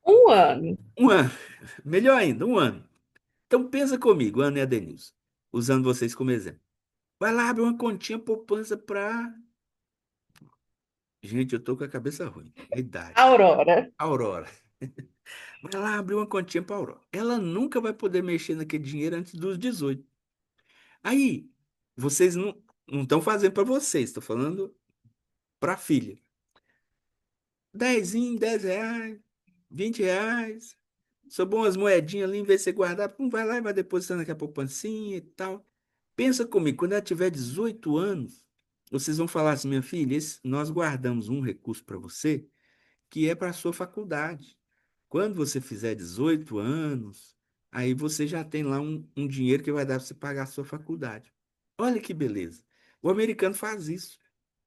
Um ano. Um ano, melhor ainda, um ano. Então pensa comigo, Ana e Adenilson, usando vocês como exemplo. Vai lá, abre uma continha poupança para. Gente, eu tô com a cabeça ruim. A idade. Aurora. Aurora. Vai lá abrir uma continha para Aurora. Ela nunca vai poder mexer naquele dinheiro antes dos 18. Aí, vocês não estão fazendo para vocês, estou falando para a filha. Dezinho, R$ 10, R$ 20. Sobrou umas moedinhas ali, em vez de você guardar, pum, vai lá e vai depositando aqui a poupancinha e tal. Pensa comigo, quando ela tiver 18 anos, vocês vão falar assim, minha filha, nós guardamos um recurso para você que é para a sua faculdade. Quando você fizer 18 anos, aí você já tem lá um dinheiro que vai dar para você pagar a sua faculdade. Olha que beleza. O americano faz isso.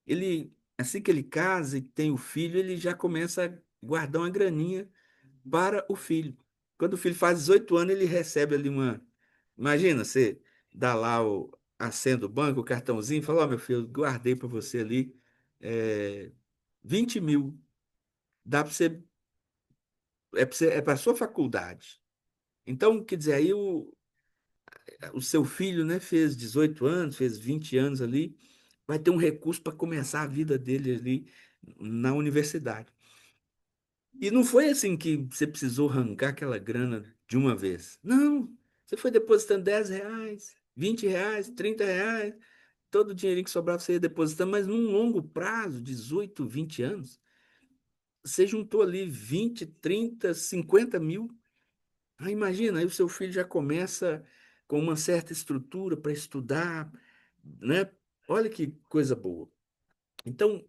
Ele, assim que ele casa e tem o filho, ele já começa a guardar uma graninha para o filho. Quando o filho faz 18 anos, ele recebe ali uma. Imagina, você dá lá a senha do banco, o cartãozinho, fala: Ó, meu filho, eu guardei para você ali 20 mil. Dá para você. É para sua faculdade. Então, quer dizer, aí o seu filho, né, fez 18 anos, fez 20 anos ali, vai ter um recurso para começar a vida dele ali na universidade. E não foi assim que você precisou arrancar aquela grana de uma vez. Não, você foi depositando R$ 10, R$ 20, R$ 30, todo o dinheirinho que sobrava você ia depositando, mas num longo prazo, 18, 20 anos, você juntou ali 20, 30, 50 mil. Ah, imagina, aí o seu filho já começa com uma certa estrutura para estudar, né? Olha que coisa boa. Então,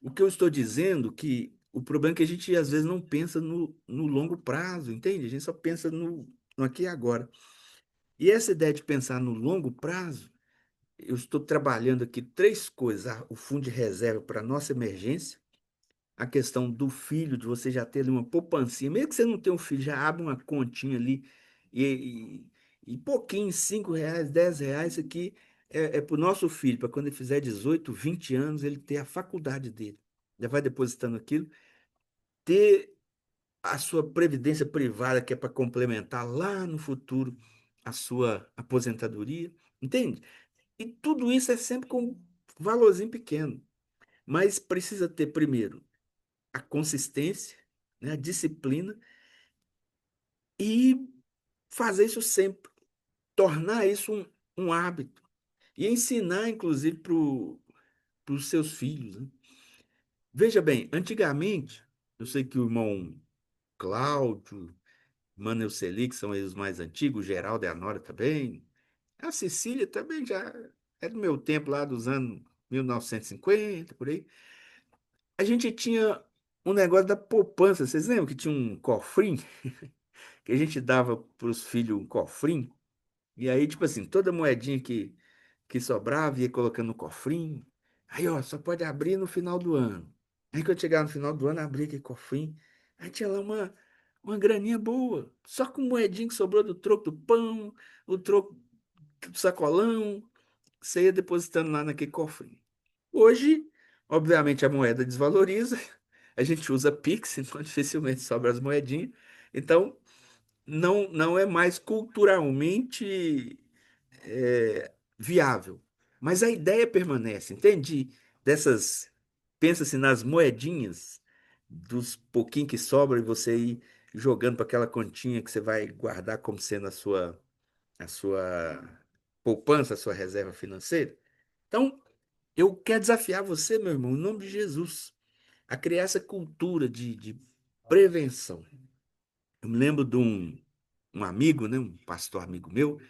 o que eu estou dizendo que o problema é que a gente às vezes não pensa no longo prazo, entende? A gente só pensa no aqui e agora. E essa ideia de pensar no longo prazo, eu estou trabalhando aqui três coisas: o fundo de reserva para nossa emergência, a questão do filho, de você já ter ali uma poupancinha, mesmo que você não tenha um filho, já abre uma continha ali e, pouquinho, R$ 5, R$ 10, isso aqui é para o nosso filho, para quando ele fizer 18, 20 anos, ele ter a faculdade dele. Já vai depositando aquilo, ter a sua previdência privada, que é para complementar lá no futuro a sua aposentadoria, entende? E tudo isso é sempre com um valorzinho pequeno, mas precisa ter primeiro a consistência, né, a disciplina e fazer isso sempre, tornar isso um hábito e ensinar, inclusive, para os seus filhos, né? Veja bem, antigamente, eu sei que o irmão Cláudio, Manuel Celi, que são aí os mais antigos, o Geraldo e a Nora também, a Cecília também já é do meu tempo lá dos anos 1950, por aí. A gente tinha um negócio da poupança, vocês lembram que tinha um cofrinho? Que a gente dava para os filhos um cofrinho, e aí, tipo assim, toda moedinha que sobrava ia colocando no cofrinho. Aí, ó, só pode abrir no final do ano. Aí, quando chegar no final do ano, abri aquele cofrinho. Aí tinha lá uma graninha boa. Só com moedinha que sobrou do troco do pão, o troco do sacolão. Você ia depositando lá naquele cofrinho. Hoje, obviamente, a moeda desvaloriza. A gente usa Pix, então dificilmente sobra as moedinhas. Então, não é mais culturalmente viável. Mas a ideia permanece, entende? Dessas, pensa-se nas moedinhas, dos pouquinho que sobra e você ir jogando para aquela continha que você vai guardar como sendo a sua poupança, a sua reserva financeira. Então, eu quero desafiar você, meu irmão, em nome de Jesus, a criar essa cultura de prevenção. Eu me lembro de um amigo, né, um pastor amigo meu,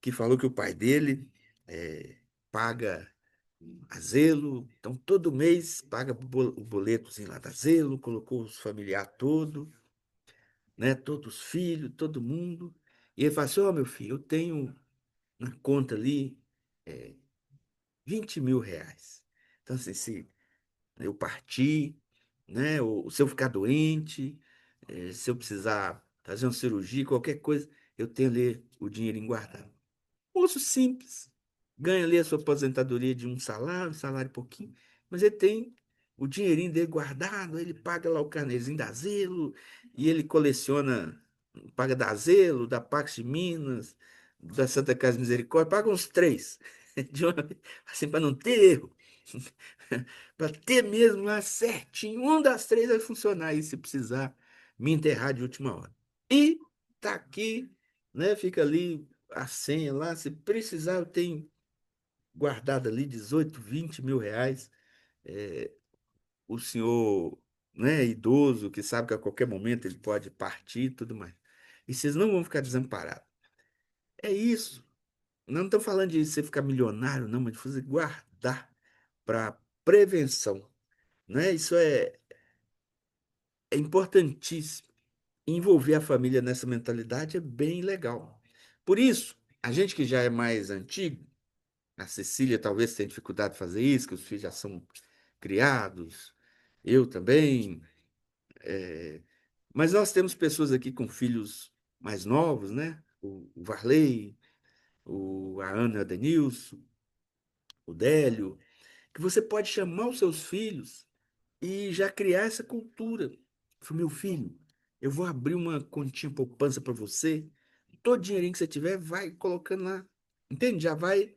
que falou que o pai dele paga a Zelo, então todo mês paga o boletozinho lá da Zelo, colocou os familiares todos, né, todos os filhos, todo mundo, e ele falou assim, ó meu filho, eu tenho na conta ali é, 20 mil reais. Então, assim, se eu partir, né, ou se eu ficar doente, se eu precisar fazer uma cirurgia, qualquer coisa, eu tenho ali o dinheiro guardado. Moço simples. Ganha ali a sua aposentadoria de um salário e pouquinho, mas ele tem o dinheirinho dele guardado, ele paga lá o carnezinho da Zelo, e ele coleciona, paga da Zelo, da Pax de Minas, da Santa Casa de Misericórdia, paga uns três, de uma vez, assim, para não ter erro, para ter mesmo lá certinho, um das três vai funcionar aí se precisar me enterrar de última hora. E tá aqui, né? Fica ali a senha lá. Se precisar, eu tenho guardado ali 18, 20 mil reais. É, o senhor, né, idoso, que sabe que a qualquer momento ele pode partir e tudo mais. E vocês não vão ficar desamparados. É isso. Não estou falando de você ficar milionário, não, mas de você guardar para prevenção, né? Isso é importantíssimo. Envolver a família nessa mentalidade é bem legal. Por isso, a gente que já é mais antigo, a Cecília talvez tenha dificuldade de fazer isso, que os filhos já são criados, eu também, mas nós temos pessoas aqui com filhos mais novos, né? O Varley, a Ana e o Adenilson, o Délio, que você pode chamar os seus filhos e já criar essa cultura. Falei, meu filho, eu vou abrir uma continha poupança para você. Todo dinheirinho que você tiver, vai colocando lá. Entende? Já vai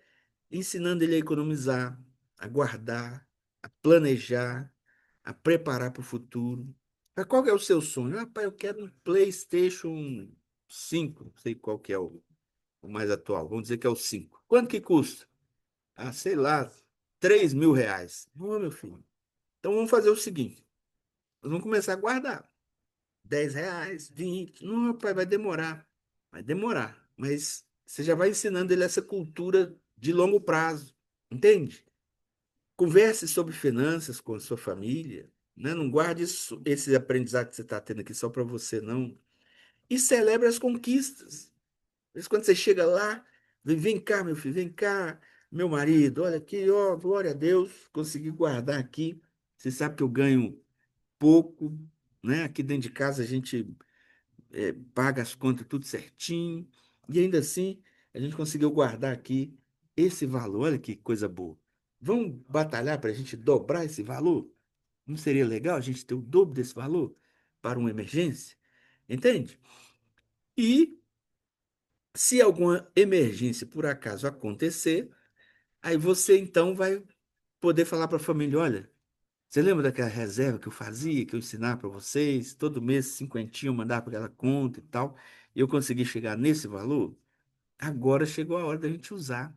ensinando ele a economizar, a guardar, a planejar, a preparar para o futuro. Mas qual que é o seu sonho? Ah, pai, eu quero um PlayStation 5. Não sei qual que é o mais atual. Vamos dizer que é o 5. Quanto que custa? Ah, sei lá, 3 mil reais. Ô, meu filho. Então vamos fazer o seguinte. Nós vamos começar a guardar. 10 reais, 20. Não, pai, vai demorar. Vai demorar. Mas você já vai ensinando ele essa cultura de longo prazo. Entende? Converse sobre finanças com a sua família. Né? Não guarde esse aprendizado que você está tendo aqui só para você, não. E celebre as conquistas. Às vezes, quando você chega lá, vem cá, meu filho, vem cá, meu marido, olha aqui, ó, glória a Deus, consegui guardar aqui. Você sabe que eu ganho pouco, né? Aqui dentro de casa a gente paga as contas tudo certinho, e ainda assim a gente conseguiu guardar aqui esse valor. Olha que coisa boa. Vamos batalhar para a gente dobrar esse valor? Não seria legal a gente ter o dobro desse valor para uma emergência? Entende? E se alguma emergência por acaso acontecer, aí você então vai poder falar para a família: olha, você lembra daquela reserva que eu fazia, que eu ensinava para vocês? Todo mês, cinquentinho eu mandava para aquela conta e tal. E eu consegui chegar nesse valor? Agora chegou a hora da gente usar,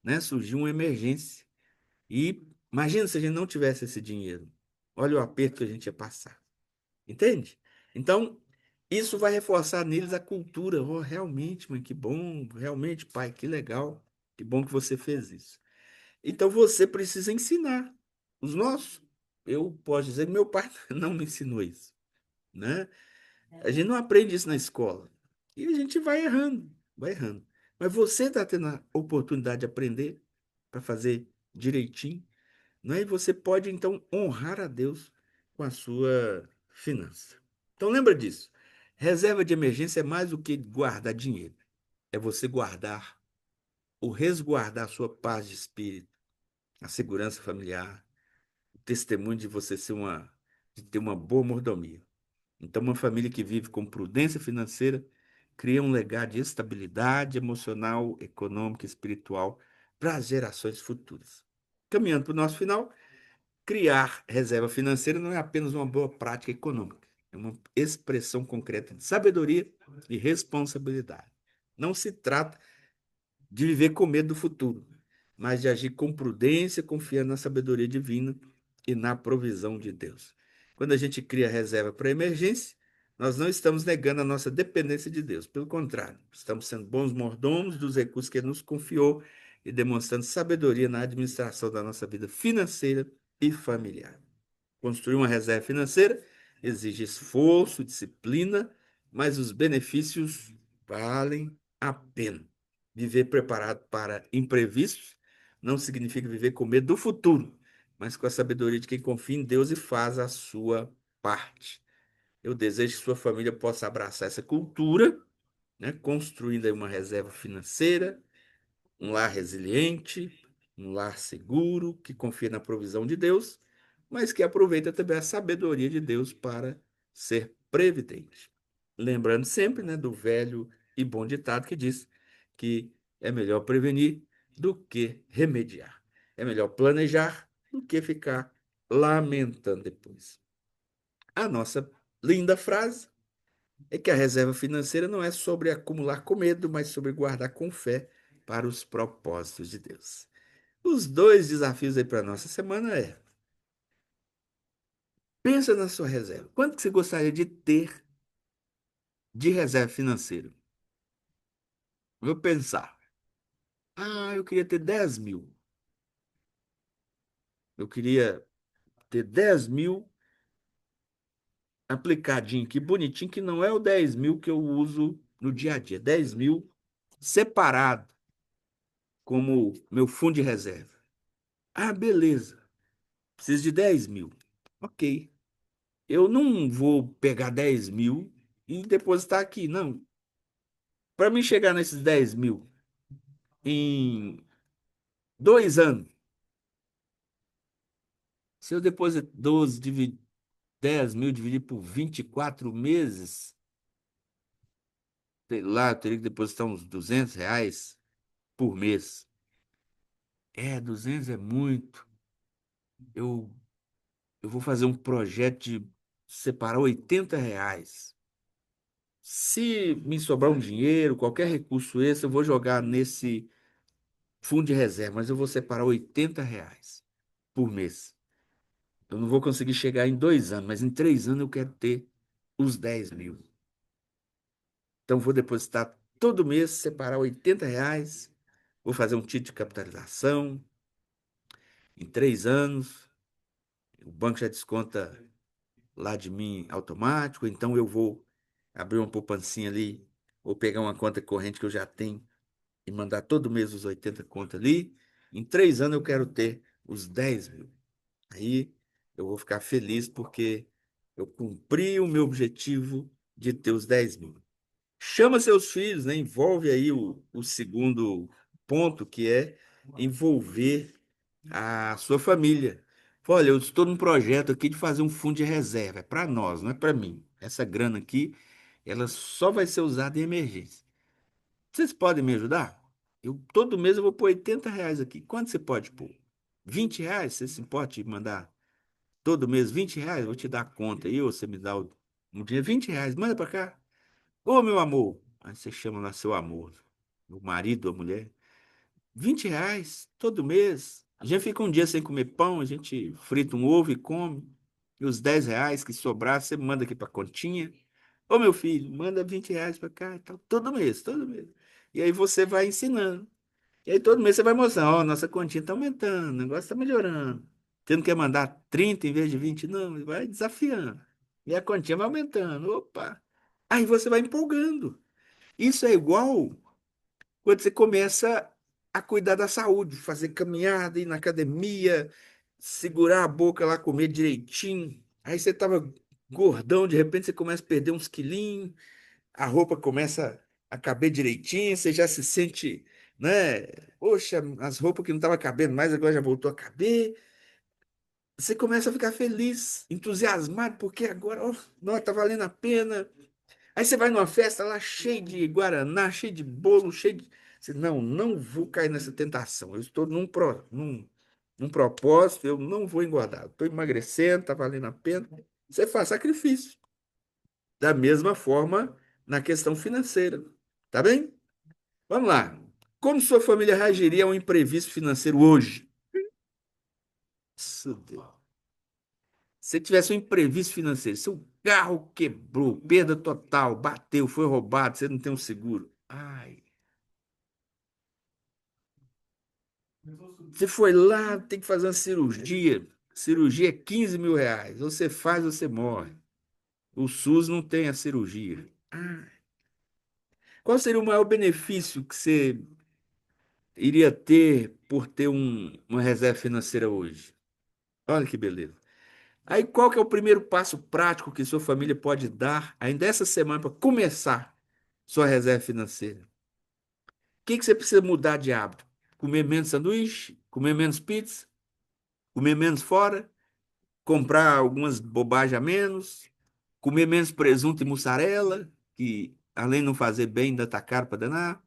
né? Surgiu uma emergência. E imagina se a gente não tivesse esse dinheiro. Olha o aperto que a gente ia passar. Entende? Então, isso vai reforçar neles a cultura. Oh, realmente, mãe, que bom. Realmente, pai, que legal. Que bom que você fez isso. Então, você precisa ensinar os nossos. Eu posso dizer que meu pai não me ensinou isso, né? A gente não aprende isso na escola. E a gente vai errando, vai errando. Mas você está tendo a oportunidade de aprender para fazer direitinho. né? E você pode, então, honrar a Deus com a sua finança. Então, lembra disso. Reserva de emergência é mais do que guardar dinheiro. É você guardar ou resguardar a sua paz de espírito, a segurança familiar, o testemunho de você de ter uma boa mordomia. Então, uma família que vive com prudência financeira cria um legado de estabilidade emocional, econômica e espiritual para as gerações futuras. Caminhando para o nosso final, criar reserva financeira não é apenas uma boa prática econômica, é uma expressão concreta de sabedoria e responsabilidade. Não se trata de viver com medo do futuro, mas de agir com prudência, confiando na sabedoria divina e na provisão de Deus. Quando a gente cria reserva para emergência, nós não estamos negando a nossa dependência de Deus. Pelo contrário, estamos sendo bons mordomos dos recursos que Ele nos confiou e demonstrando sabedoria na administração da nossa vida financeira e familiar. Construir uma reserva financeira exige esforço, disciplina, mas os benefícios valem a pena. Viver preparado para imprevistos não significa viver com medo do futuro, mas com a sabedoria de quem confia em Deus e faz a sua parte. Eu desejo que sua família possa abraçar essa cultura, né, construindo aí uma reserva financeira, um lar resiliente, um lar seguro, que confia na provisão de Deus, mas que aproveita também a sabedoria de Deus para ser previdente. Lembrando sempre, né, do velho e bom ditado que diz que é melhor prevenir do que remediar. É melhor planejar do que ficar lamentando depois. A nossa linda frase é que a reserva financeira não é sobre acumular com medo, mas sobre guardar com fé para os propósitos de Deus. Os dois desafios aí para a nossa semana é: pensa na sua reserva. Quanto que você gostaria de ter de reserva financeira? Vou pensar. Eu queria ter 10 mil. Eu queria ter 10 mil aplicadinho aqui, bonitinho, que não é o 10 mil que eu uso no dia a dia. 10 mil separado como meu fundo de reserva. Beleza. Preciso de 10 mil. Ok. Eu não vou pegar 10 mil e depositar aqui, não. Para mim chegar nesses 10 mil em 2 anos, se eu depositar 10 mil dividido por 24 meses, sei lá, eu teria que depositar uns R$ 200 por mês. 200 é muito. Eu, eu vou fazer um projeto de separar R$ 80. Se me sobrar um dinheiro, qualquer recurso esse, eu vou jogar nesse fundo de reserva, mas eu vou separar R$ 80 por mês. Eu não vou conseguir chegar em 2 anos, mas em 3 anos eu quero ter os 10 mil. Então, vou depositar todo mês, separar R$ 80, vou fazer um título de capitalização. Em 3 anos, o banco já desconta lá de mim automático, então eu vou abrir uma poupancinha ali, vou pegar uma conta corrente que eu já tenho e mandar todo mês os 80 contas ali. Em 3 anos eu quero ter os 10 mil. Aí eu vou ficar feliz porque eu cumpri o meu objetivo de ter os 10 mil. Chama seus filhos, né? Envolve aí o segundo ponto, que é envolver a sua família. Olha, eu estou num projeto aqui de fazer um fundo de reserva. É para nós, não é para mim. Essa grana aqui, ela só vai ser usada em emergência. Vocês podem me ajudar? Todo mês eu vou pôr R$ 80 aqui. Quanto você pode pôr? R$ 20? Você se pode mandar todo mês R$ 20? Eu vou te dar a conta aí, ou você me dá um dinheiro. R$ 20, manda para cá. Ô, meu amor. Aí você chama lá seu amor, o marido, a mulher. R$ 20 todo mês. A gente fica um dia sem comer pão, a gente frita um ovo e come. E os R$ 10 que sobrar, você manda aqui para continha. Ô, meu filho, manda R$ 20 para cá e tal. Todo mês, todo mês. E aí você vai ensinando. E aí todo mês você vai mostrando, ó, nossa continha está aumentando, o negócio está melhorando. Você não quer mandar 30 em vez de 20? Não, vai desafiando. E a continha vai aumentando. Opa! Aí você vai empolgando. Isso é igual quando você começa a cuidar da saúde, fazer caminhada, ir na academia, segurar a boca lá, comer direitinho. Aí você tava gordão, de repente você começa a perder uns quilinhos, a roupa começa a caber direitinho, você já se sente, né? Poxa, as roupas que não estavam cabendo mais, agora já voltou a caber. Você começa a ficar feliz, entusiasmado, porque agora, ó, não, tá valendo a pena. Aí você vai numa festa lá cheio de guaraná, cheio de bolo, cheio de. Você, não, não vou cair nessa tentação. Eu estou num propósito, eu não vou engordar. Estou emagrecendo, tá valendo a pena. Você faz sacrifício. Da mesma forma na questão financeira. Tá bem? Vamos lá. Como sua família reagiria a um imprevisto financeiro hoje? Isso, Deus. Se tivesse um imprevisto financeiro, seu carro quebrou, perda total, bateu, foi roubado, você não tem um seguro. Ai. Você foi lá, tem que fazer uma cirurgia. Cirurgia é 15 mil reais. Ou você faz ou você morre. O SUS não tem a cirurgia. Ah. Qual seria o maior benefício que você iria ter por ter uma reserva financeira hoje? Olha que beleza. Aí, qual que é o primeiro passo prático que sua família pode dar ainda essa semana para começar sua reserva financeira? O que você precisa mudar de hábito? Comer menos sanduíche? Comer menos pizza? Comer menos fora? Comprar algumas bobagens a menos? Comer menos presunto e mussarela, que além de não fazer bem, ainda tá caro para danar?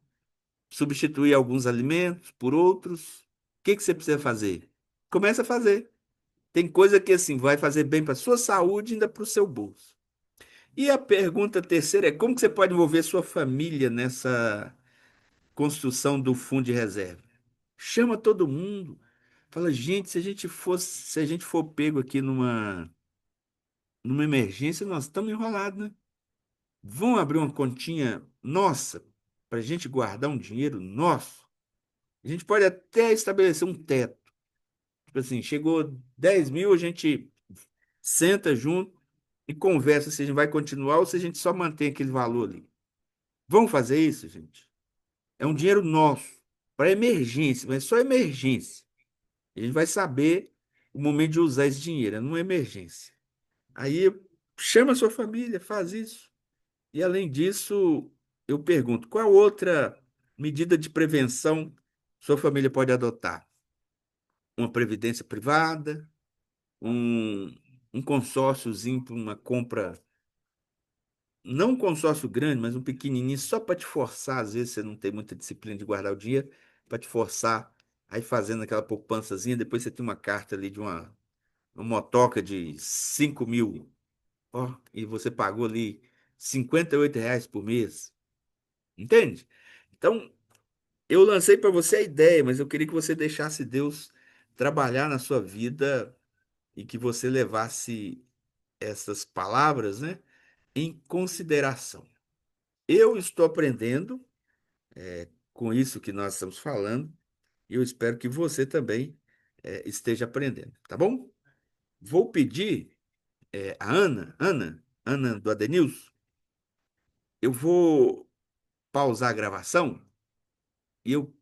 Substituir alguns alimentos por outros? O que você precisa fazer? Começa a fazer. Tem coisa que assim vai fazer bem para sua saúde e ainda para o seu bolso. E a pergunta terceira é como que você pode envolver sua família nessa construção do fundo de reserva? Chama todo mundo. Fala, gente, se a gente for pego aqui numa emergência, nós estamos enrolados, né? Vão abrir uma continha nossa para a gente guardar um dinheiro nosso. A gente pode até estabelecer um teto. Tipo assim, chegou 10 mil, a gente senta junto e conversa se a gente vai continuar ou se a gente só mantém aquele valor ali. Vamos fazer isso, gente? É um dinheiro nosso, para emergência, mas só emergência. A gente vai saber o momento de usar esse dinheiro, é numa emergência. Aí chama a sua família, faz isso. E além disso, eu pergunto, qual outra medida de prevenção sua família pode adotar? Uma previdência privada, um, um consórciozinho para uma compra, não um consórcio grande, mas um pequenininho, só para te forçar, às vezes você não tem muita disciplina de guardar o dinheiro, para te forçar aí fazendo aquela poupançazinha, depois você tem uma carta ali de uma motoca de 5 mil, ó, e você pagou ali R$ 58 por mês, entende? Então, eu lancei para você a ideia, mas eu queria que você deixasse Deus trabalhar na sua vida e que você levasse essas palavras, né, em consideração. Eu estou aprendendo com isso que nós estamos falando e eu espero que você também esteja aprendendo, tá bom? Vou pedir a Ana do Adenilson, eu vou pausar a gravação e eu